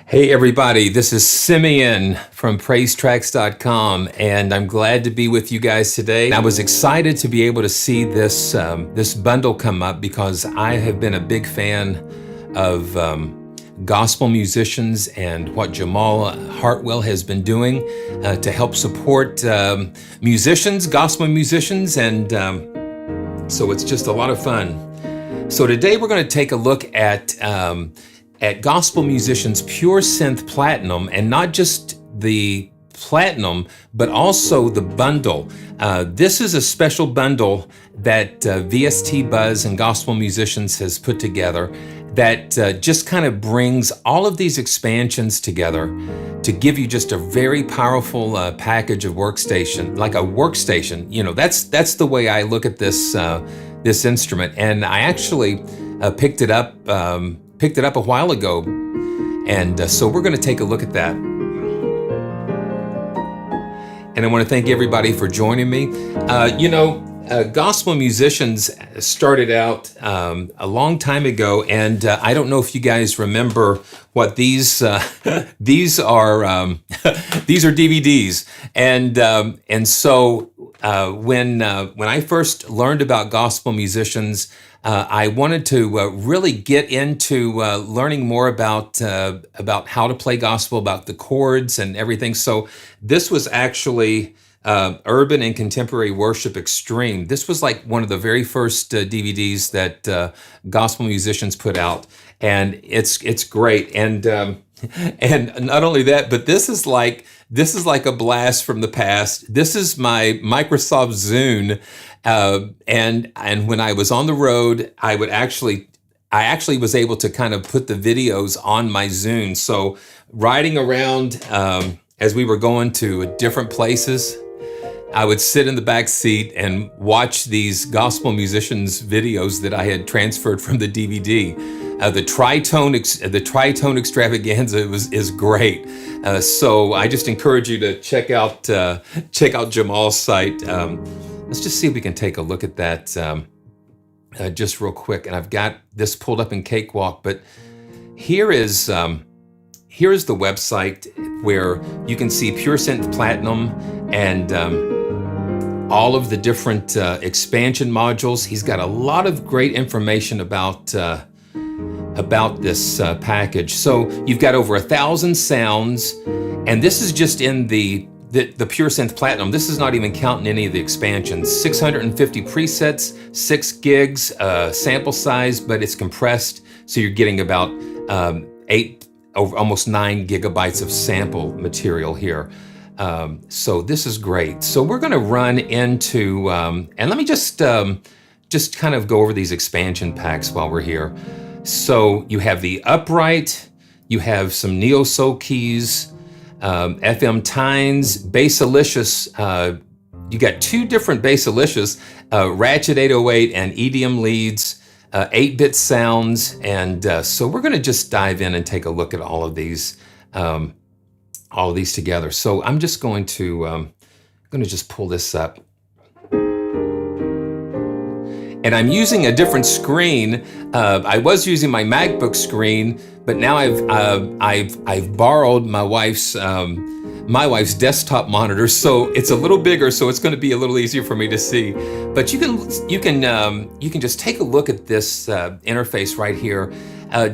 Hey everybody, this is Simeon from PraiseTracks.com, and I'm glad to be with you guys today. I was excited to be able to see this bundle come up because I have been a big fan of gospel musicians and what Jamal Hartwell has been doing to help support musicians, gospel musicians, and so it's just a lot of fun. So today we're going to take a look at gospel musicians' Pure Synth Platinum, and not just the Platinum, but also the bundle. This is a special bundle that VST Buzz and Gospel Musicians has put together that just kind of brings all of these expansions together to give you just a very powerful package of workstation, like a workstation. You know, that's the way I look at this this instrument, and I actually picked it up a while ago, and so we're going to take a look at that. And I want to thank everybody for joining me. Gospel musicians started out a long time ago, and I don't know if you guys remember what these these are. These are DVDs, and so when I first learned about gospel musicians, I wanted to really get into learning more about how to play gospel, about the chords and everything. So this was actually Urban and Contemporary Worship Extreme. This was like one of the very first DVDs that gospel musicians put out, and it's great. And not only that, but this is like a blast from the past. This is my Microsoft Zune. And when I was on the road, I actually was able to kind of put the videos on my Zune. So riding around, as we were going to different places, I would sit in the back seat and watch these gospel musicians videos that I had transferred from the DVD. The tritone extravaganza is great. So I just encourage you to check out Jamal's site. Let's just see if we can take a look at that just real quick. And I've got this pulled up in Cakewalk, but here is the website where you can see Pure Synt Platinum and all of the different expansion modules. He's got a lot of great information about this package. So you've got over 1,000 sounds, and this is just in the Pure Synth Platinum. This is not even counting any of the expansions. 650 presets, 6 gigs sample size, but it's compressed, so you're getting about almost 9 gigabytes of sample material here. So this is great. So we're going to run into, and let me just kind of go over these expansion packs while we're here. So you have the upright, you have some neo soul keys, FM tines, Bassalicious. You got 2 different Bassalicious, Ratchet 808 and EDM leads, 8-bit sounds, and so we're going to just dive in and take a look at all of these together. So I'm just going to just pull this up. And I'm using a different screen. I was using my MacBook screen, but now I've borrowed my wife's desktop monitor, so it's a little bigger, so it's going to be a little easier for me to see. But you can just take a look at this interface right here.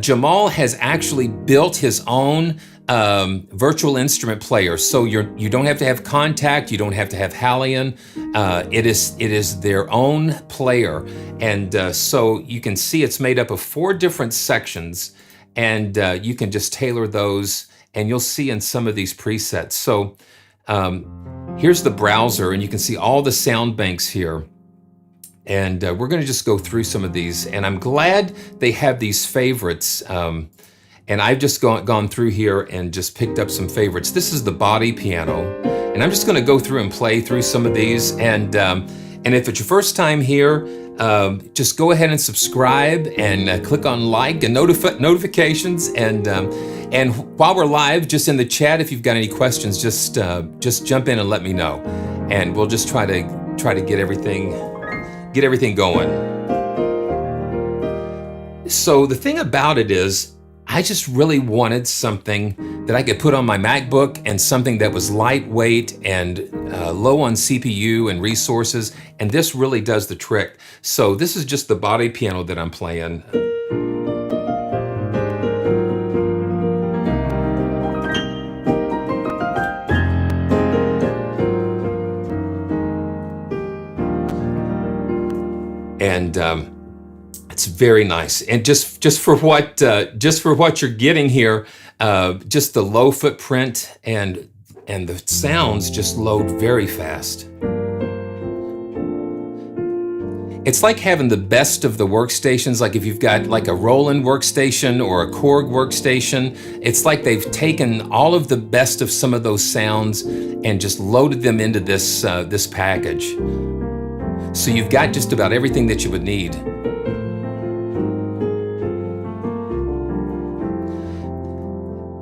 Jamal has actually built his own virtual instrument player, so you don't have to have Contact, you don't have to have Halion. It is their own player, and so you can see it's made up of 4 different sections, and you can just tailor those, and you'll see in some of these presets. So here's the browser, and you can see all the sound banks here. And we're going to just go through some of these, and I'm glad they have these favorites. And I've just gone through here and just picked up some favorites. This is the body piano, and I'm just going to go through and play through some of these. And if it's your first time here, just go ahead and subscribe and click on like and notifications. And while we're live, just in the chat, if you've got any questions, just jump in and let me know, and we'll just try to get everything going. So the thing about it is, I just really wanted something that I could put on my MacBook and something that was lightweight and low on CPU and resources, and this really does the trick. So this is just the body piano that I'm playing. And it's very nice, and just for what you're getting here, just the low footprint and the sounds just load very fast. It's like having the best of the workstations. Like if you've got like a Roland workstation or a Korg workstation, it's like they've taken all of the best of some of those sounds and just loaded them into this this package. So you've got just about everything that you would need.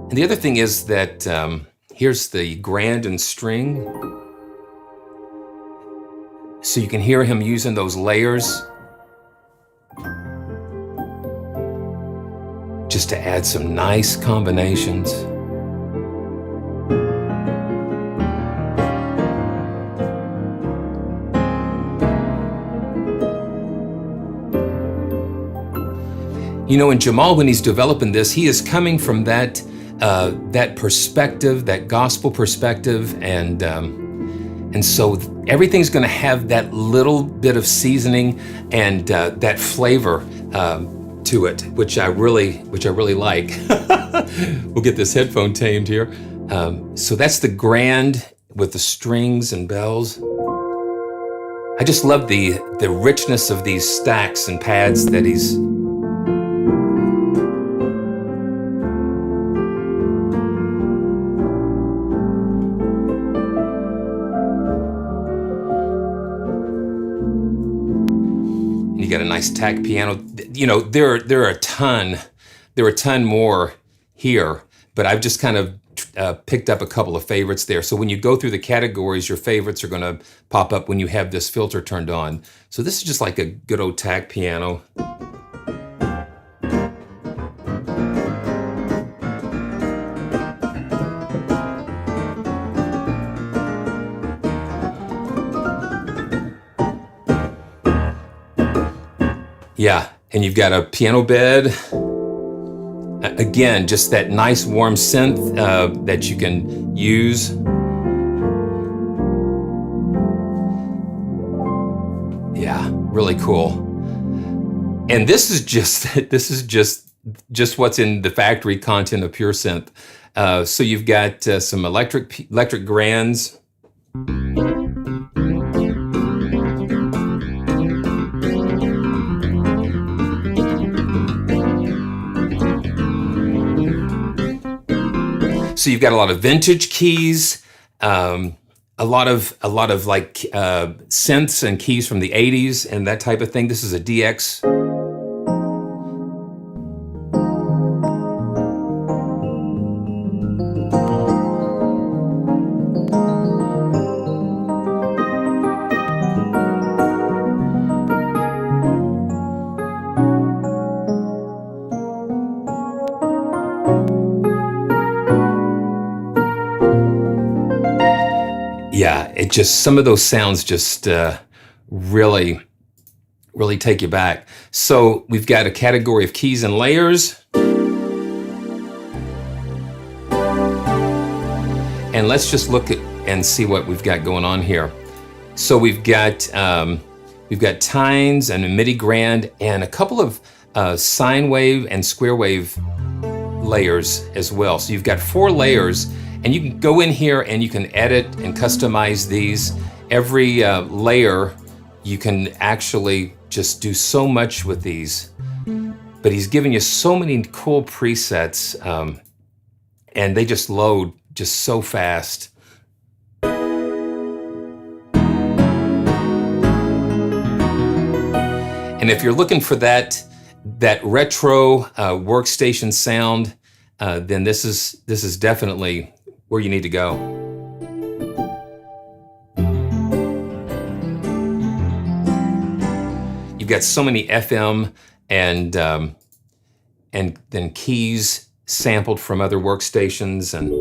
And the other thing is that here's the grand and string. So you can hear him using those layers just to add some nice combinations. You know, and Jamal, when he's developing this, he is coming from that perspective, that gospel perspective, and so everything's going to have that little bit of seasoning and that flavor to it, which I really like. We'll get this headphone tamed here. So that's the grand with the strings and bells. I just love the richness of these stacks and pads that he's. You got a nice tack piano. You know, there are a ton more here, but I've just kind of picked up a couple of favorites there. So when you go through the categories, your favorites are going to pop up when you have this filter turned on. So this is just like a good old tack piano. Yeah, and you've got a piano bed. Again, just that nice warm synth that you can use. Yeah, really cool. And this is just what's in the factory content of Pure Synt. So you've got some electric grands. So you've got a lot of vintage keys, a lot of like synths and keys from the 80s and that type of thing. This is a DX. Yeah, it just, some of those sounds just really take you back. So we've got a category of keys and layers. And let's just look at and see what we've got going on here. So we've got tines and a MIDI grand and a couple of sine wave and square wave layers as well. So you've got 4 layers. And you can go in here and you can edit and customize these. Every layer, you can actually just do so much with these. But he's giving you so many cool presets, and they just load just so fast. And if you're looking for that retro workstation sound, then this is definitely where you need to go. You've got so many FM and and then keys sampled from other workstations, and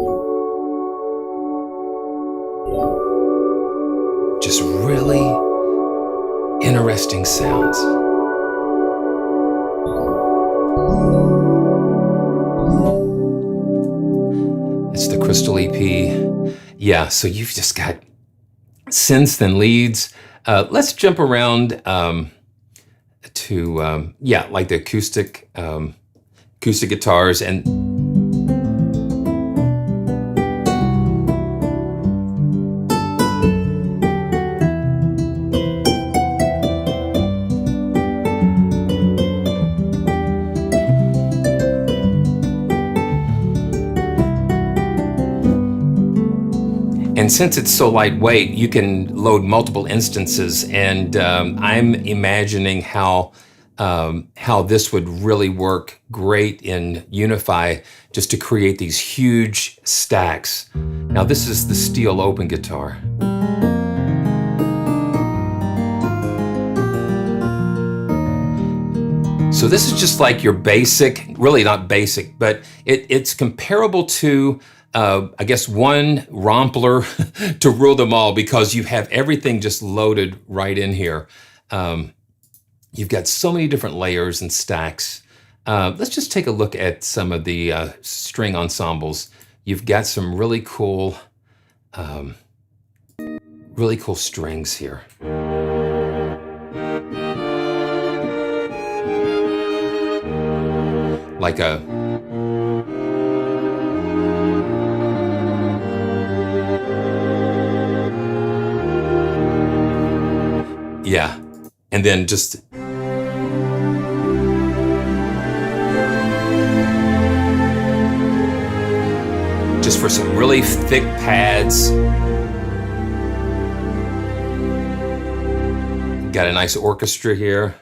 just really interesting sounds. It's the Crystal EP. Yeah, so you've just got synths and leads. Let's jump around to yeah, like the acoustic guitars. And since it's so lightweight, you can load multiple instances, and I'm imagining how this would really work great in Unify, just to create these huge stacks. Now this is the steel open guitar. So this is just like your basic, really not basic, but it's comparable to I guess one Rompler to rule them all, because you have everything just loaded right in here. You've got so many different layers and stacks. Let's just take a look at some of the string ensembles. You've got some really cool strings here. Like a yeah, and then just for some really thick pads. Got a nice orchestra here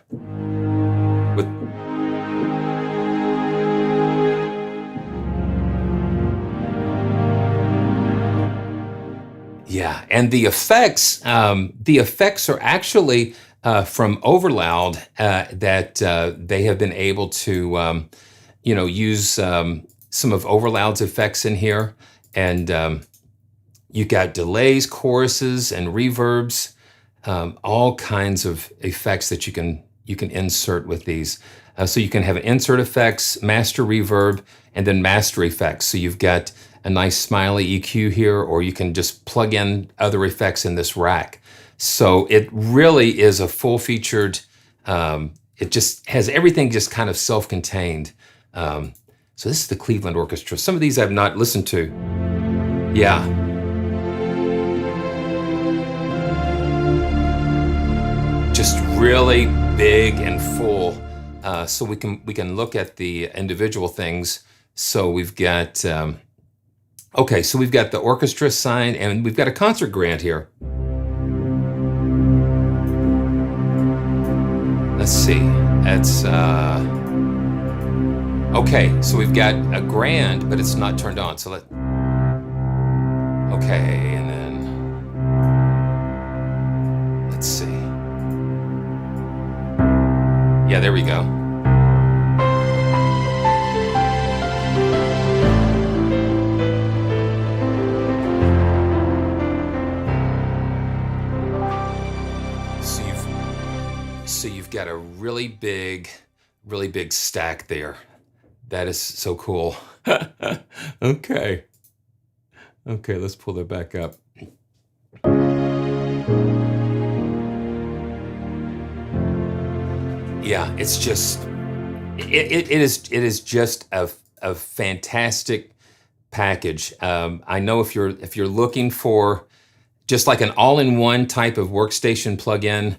with yeah, and the effects are actually from Overloud that they have been able to use some of Overloud's effects in here, and you got delays, choruses, and reverbs, all kinds of effects that you can insert with these. So you can have insert effects, master reverb, and then master effects. So you've got a nice smiley EQ here, or you can just plug in other effects in this rack. So it really is a full-featured, it just has everything just kind of self-contained. So this is the Cleveland Orchestra. Some of these I've not listened to. Yeah. Just really big and full. So we can look at the individual things. So we've got, okay, so we've got the orchestra sign, and we've got a concert grant here. Let's see, that's, okay, so we've got a grand, but it's not turned on, so okay, and then, let's see. Yeah, there we go. So you've got a really big stack there. That is so cool. Okay. Okay, let's pull that back up. Yeah, it's just, it is just a fantastic package. I know if you're looking for just like an all-in-one type of workstation plugin,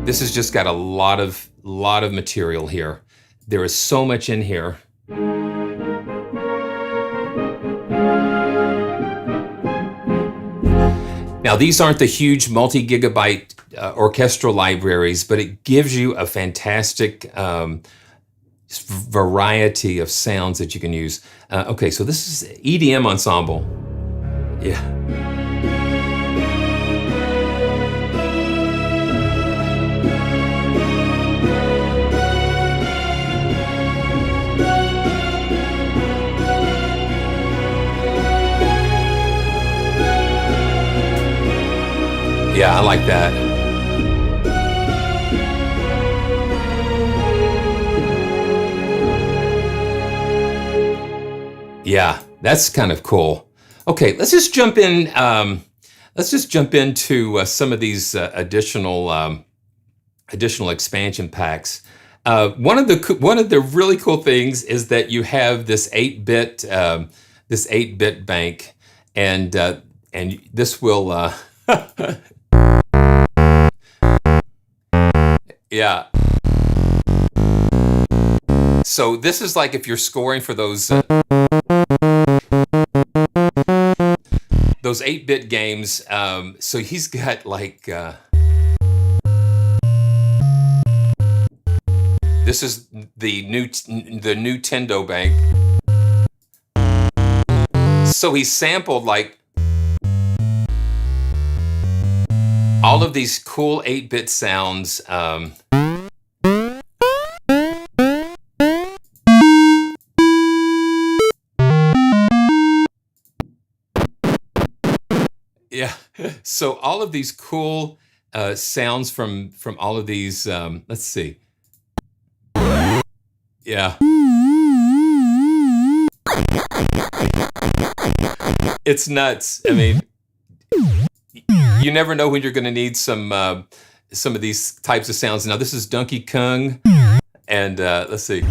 this has just got a lot of material here. There is so much in here. Now, these aren't the huge multi-gigabyte orchestral libraries, but it gives you a fantastic variety of sounds that you can use. Okay, so this is EDM ensemble. Yeah. Yeah, I like that. Yeah, that's kind of cool. Okay, let's just jump in. Let's just jump into some of these additional expansion packs. One of the really cool things is that you have this 8-bit bank, and this will yeah. So this is like if you're scoring for those 8-bit games. So he's got like this is the Nintendo bank. So he sampled like all of these cool 8-bit sounds. Yeah, so all of these cool sounds from all of these. Let's see. Yeah, it's nuts. I mean, you never know when you're going to need some of these types of sounds. Now this is Donkey Kong, and let's see.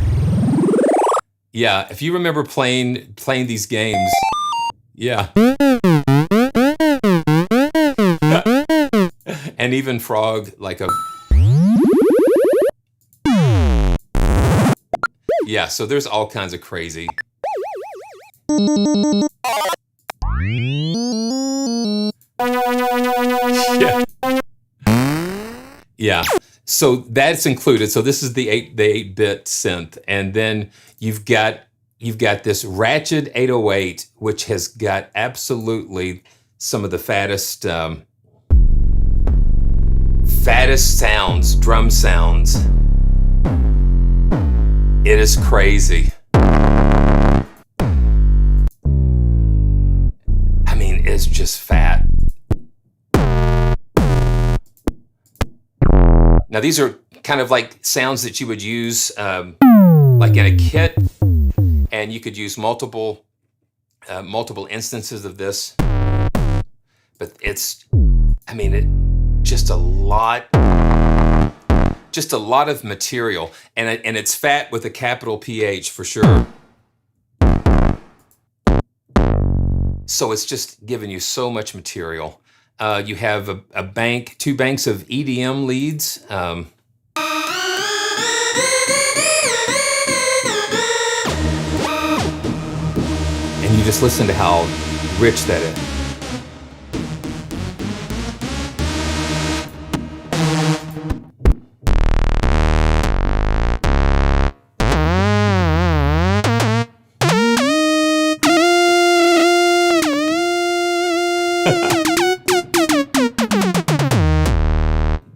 Yeah, if you remember playing these games, yeah. And even Frog, like a... Yeah, so there's all kinds of crazy. Yeah. Yeah, so that's included. So this is the 8-bit synth, and then you've got this Ratchet 808, which has got absolutely some of the fattest sounds, drum sounds. It is crazy. I mean, it's just fat. Now these are kind of like sounds that you would use like in a kit, and you could use multiple instances of this. But it's, I mean, just a lot of material, and it's fat with a capital PH for sure. So it's just giving you so much material. You have two banks of EDM leads. And you just listen to how rich that is.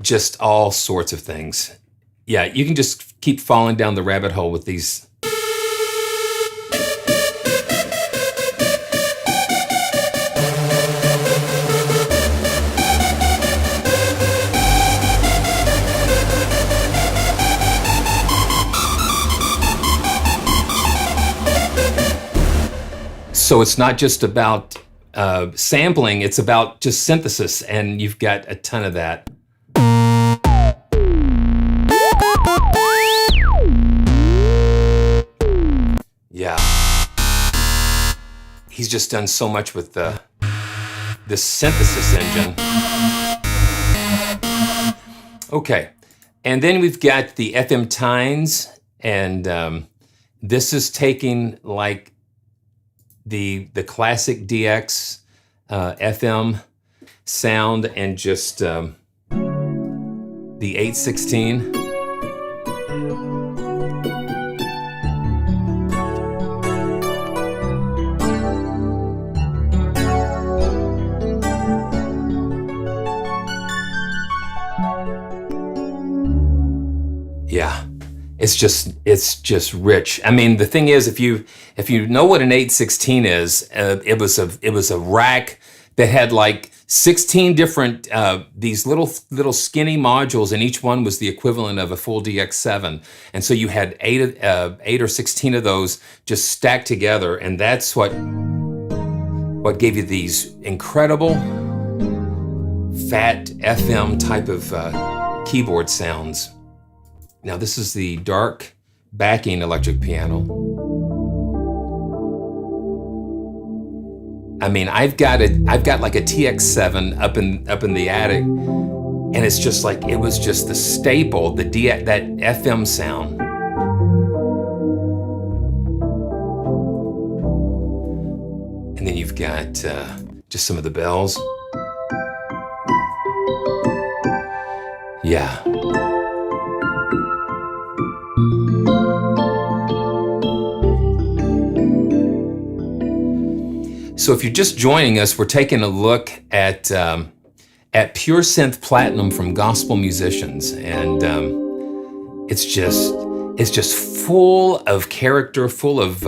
Just all sorts of things. Yeah, you can just keep falling down the rabbit hole with these. So it's not just about sampling, it's about just synthesis, and you've got a ton of that. Yeah. He's just done so much with the synthesis engine. Okay. And then we've got the FM tines, and this is taking like the classic DX FM sound and just the 816. Yeah, it's just rich. I mean, the thing is, if you know what an 816 is, it was a rack that had like 16 different, these little skinny modules, and each one was the equivalent of a full DX7. And so you had eight or 16 of those just stacked together, and that's what gave you these incredible fat FM type of keyboard sounds. Now this is the dark backing electric piano. I mean, I've got like a TX7 up in the attic, and it's just like, it was just the staple, that FM sound. And then you've got just some of the bells. Yeah. So if you're just joining us, we're taking a look at Pure Synth Platinum from Gospel Musicians, and it's just full of character, full of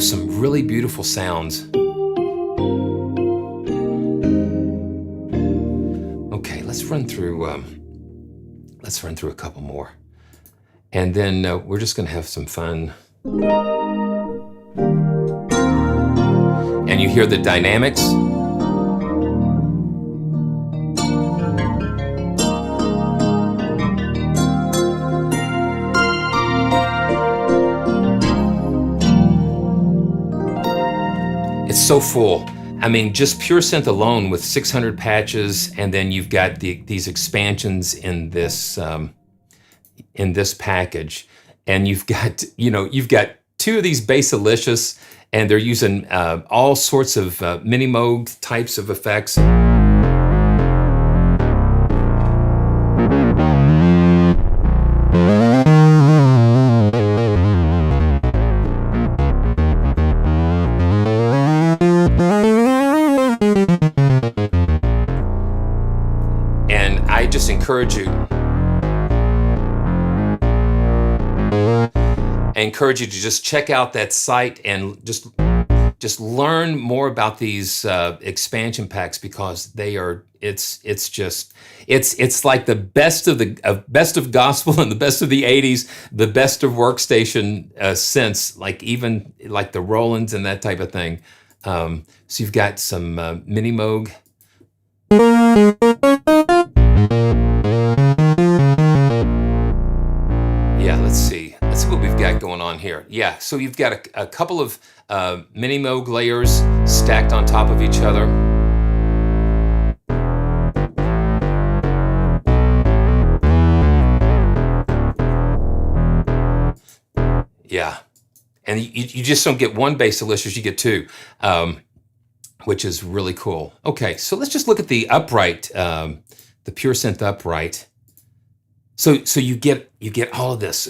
some really beautiful sounds. Okay, let's run through a couple more, and then we're just going to have some fun. And you hear the dynamics. It's so full. I mean, just Pure Synth alone with 600 patches, and then you've got these expansions in this package, and you've got two of these Bassalicious, and they're using all sorts of mini Moog types of effects. And I just encourage you to just check out that site and just learn more about these expansion packs, because it's like the best of gospel and the best of the 80s, the best of workstation synths, like even like the Rolands and that type of thing. So you've got some mini Moog. Yeah, let's see what we've got going on here. Yeah, so you've got a couple of mini Moog layers stacked on top of each other. Yeah, and you just don't get one Bassalicious, you get two, which is really cool. Okay, so let's just look at the upright, the Pure Synth upright. So you get all of this.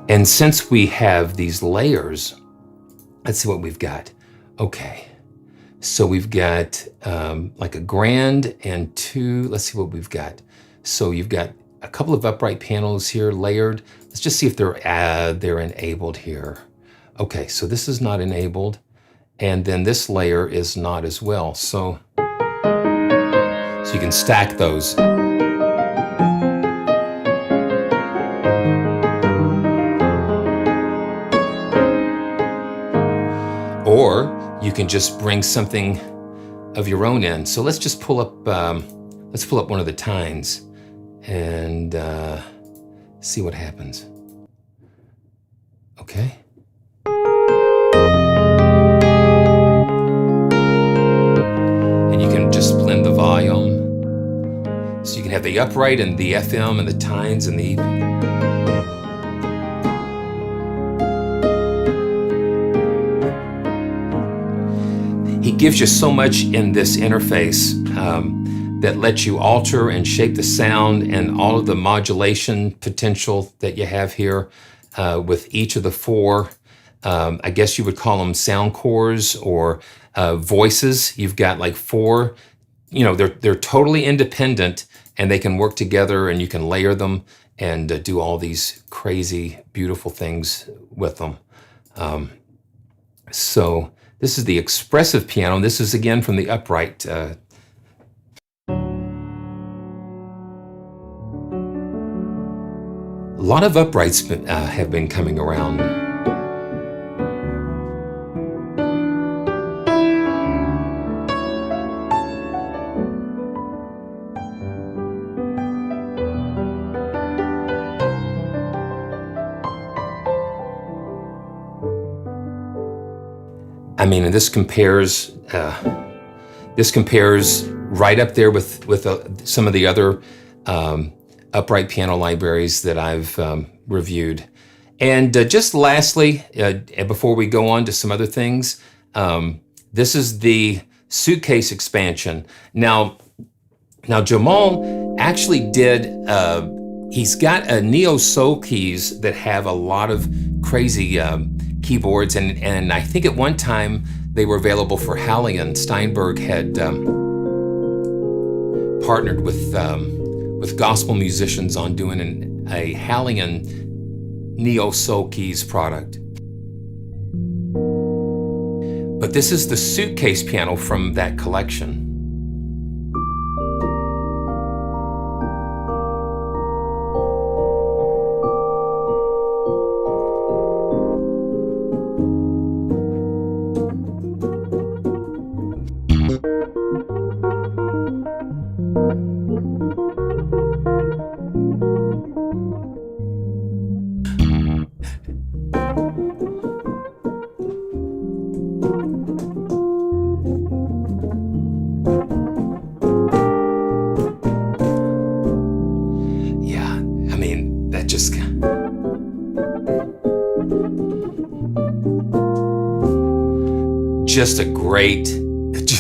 And since we have these layers, let's see what we've got. Okay, so we've got like a grand and two, let's see what we've got. So you've got a couple of upright panels here layered. Let's just see if they're enabled here. Okay, so this is not enabled, and then this layer is not as well. So you can stack those. Or you can just bring something of your own in. So let's just pull up one of the tines and see what happens. Okay. And you can just blend the volume. So you can have the upright and the FM and the tines and the... He gives you so much in this interface. that lets you alter and shape the sound and all of the modulation potential that you have here with each of the four, I guess you would call them sound cores or voices. You've got like four, you know, they're totally independent and they can work together and you can layer them and do all these crazy, beautiful things with them. So this is the Expressive Piano. This is again from the upright. A lot of uprights have been coming around. I mean, and this compares right up there with some of the other upright piano libraries that I've reviewed. And just lastly, before we go on to some other things, this is the Suitcase Expansion. Now Jamal actually did. He's got a neo soul keys that have a lot of crazy keyboards, and I think at one time they were available for Hallian. Steinberg had partnered with gospel musicians on doing a Hallian neo soul keys product. But this is the Suitcase piano from that collection.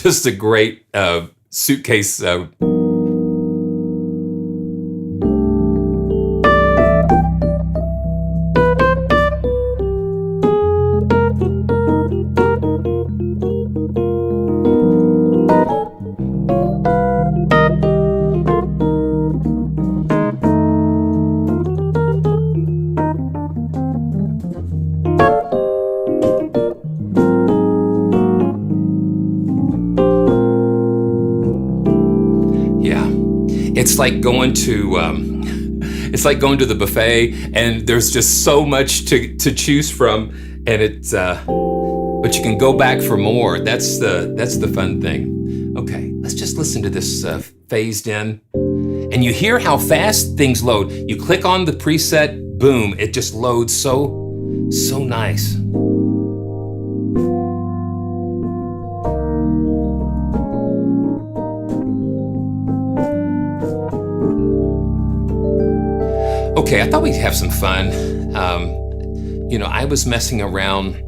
Just a great suitcase. It's like going to the buffet, and there's just so much to choose from, and it's but you can go back for more. That's the fun thing. Okay, let's just listen to this phased in, and you hear how fast things load. You click on the preset, boom, it just loads so nice. Okay, I thought we'd have some fun. You know, I was messing around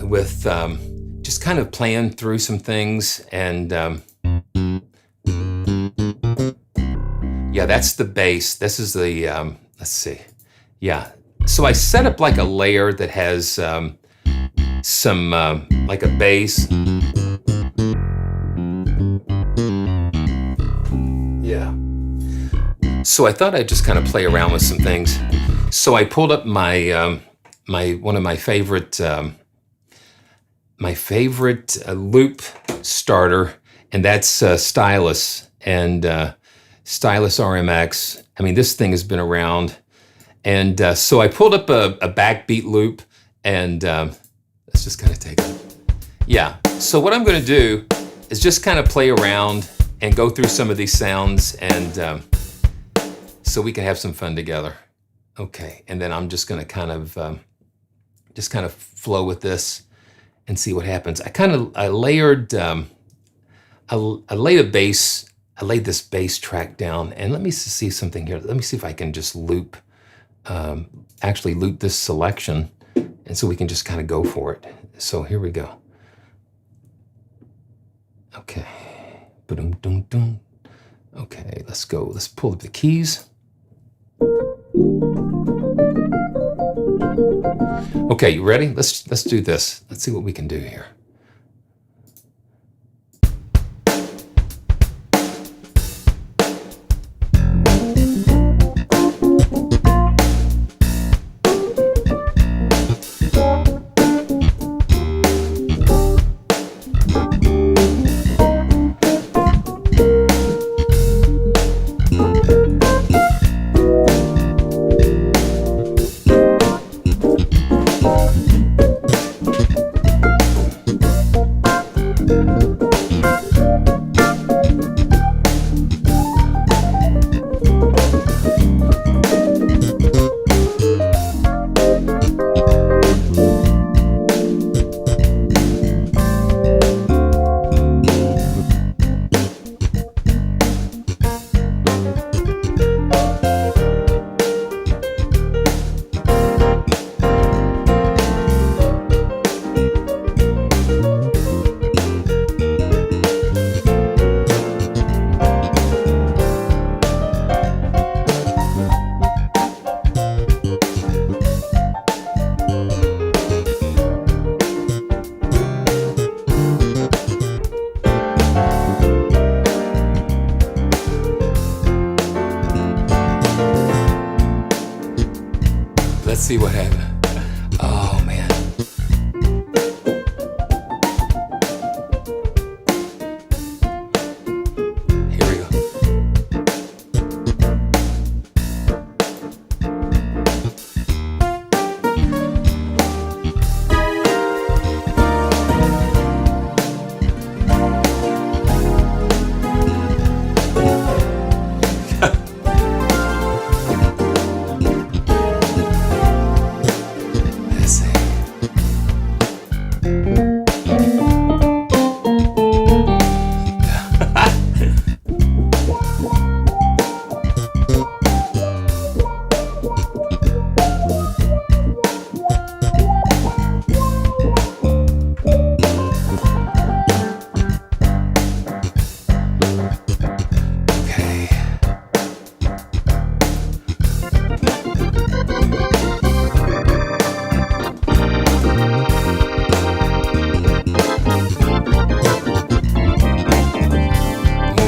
with just kind of playing through some things, and yeah, that's the bass. This is the, let's see. Yeah, so I set up like a layer that has some, like a bass. Yeah. So I thought I'd just kind of play around with some things. So I pulled up my one of my favorite loop starter, and that's Stylus and Stylus Rmx. I mean, this thing has been around, and so I pulled up a backbeat loop, and let's just kind of take it. Yeah. So what I'm going to do is just kind of play around and go through some of these sounds, and so we can have some fun together. Okay, and then I'm just gonna kind of flow with this and see what happens. I layered, I laid this bass track down, and let me see something here. Let me see if I can just loop, actually loop this selection, and so we can just kind of go for it. So here we go. Okay, ba-dum-dum-dum. Okay, let's go. Let's pull up the keys. Okay, you ready? Let's do this. Let's see what we can do here. Let's see what happened. Oh man. Here we go.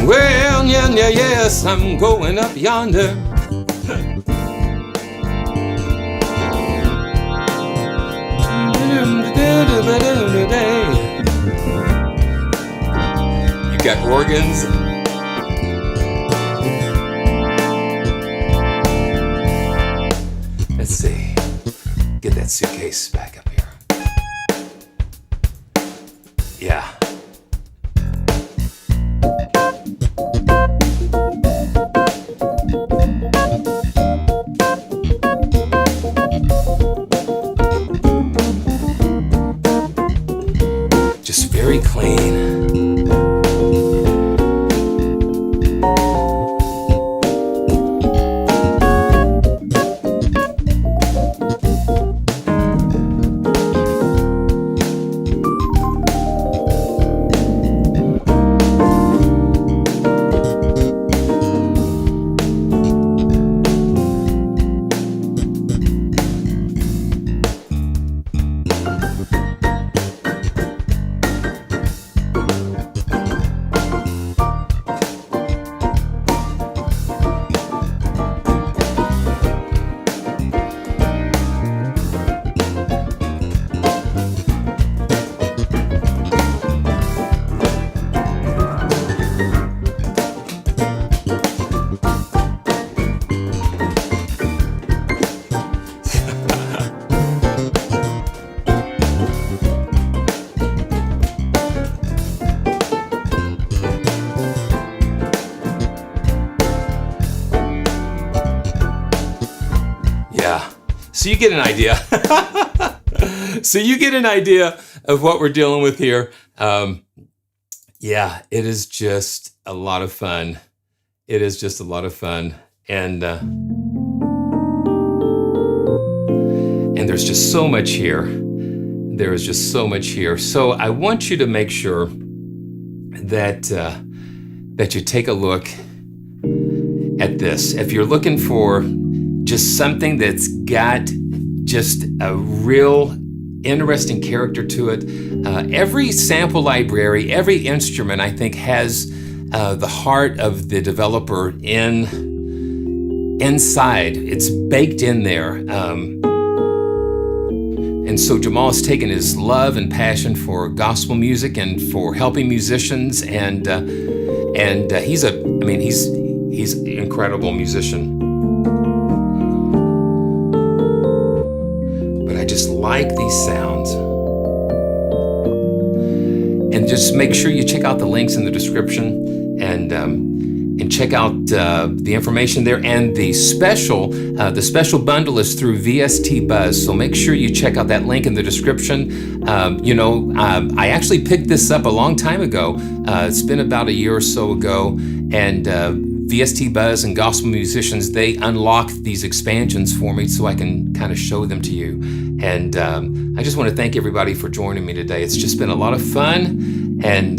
Well, yeah, yeah, yes, I'm going up yonder. You got organs. Let's see. Get that suitcase back up here. Yeah. Just very clean. So you get an idea. So you get an idea of what we're dealing with here. Yeah, it is just a lot of fun. It is just a lot of fun. And there's just so much here. There is just so much here. So I want you to make sure that that you take a look at this. If you're looking for just something that's got just a real interesting character to it, every sample library, every instrument, I think, has the heart of the developer inside. It's baked in there. And so Jamal has taken his love and passion for gospel music and for helping musicians, and he's an incredible musician. But I just like these sounds. And just make sure you check out the links in the description and check out the information there. And the special bundle is through VST Buzz, so make sure you check out that link in the description. I actually picked this up a long time ago. It's been about a year or so ago, and VST Buzz and Gospel Musicians, they unlocked these expansions for me so I can kind of show them to you. And I just want to thank everybody for joining me today. It's just been a lot of fun, and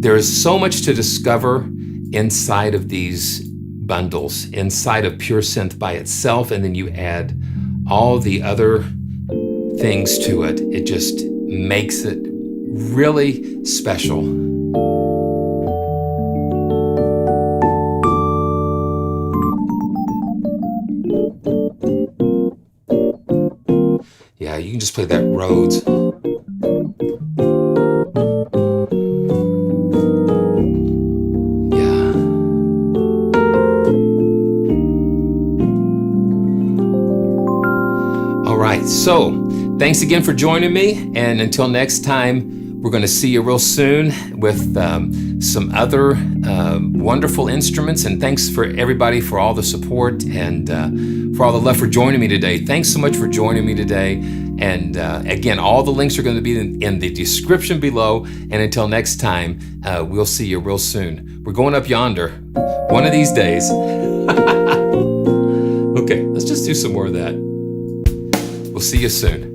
there is so much to discover inside of these bundles, inside of Pure Synt by itself, and then you add all the other things to it. It just makes it really special. Yeah, you can just play that Rhodes. So, thanks again for joining me, and until next time, we're going to see you real soon with some other wonderful instruments. And thanks for everybody for all the support and for all the love for joining me today. Thanks so much for joining me today. And again, all the links are going to be in the description below. And until next time, we'll see you real soon. We're going up yonder one of these days. Okay, let's just do some more of that. We'll see you soon.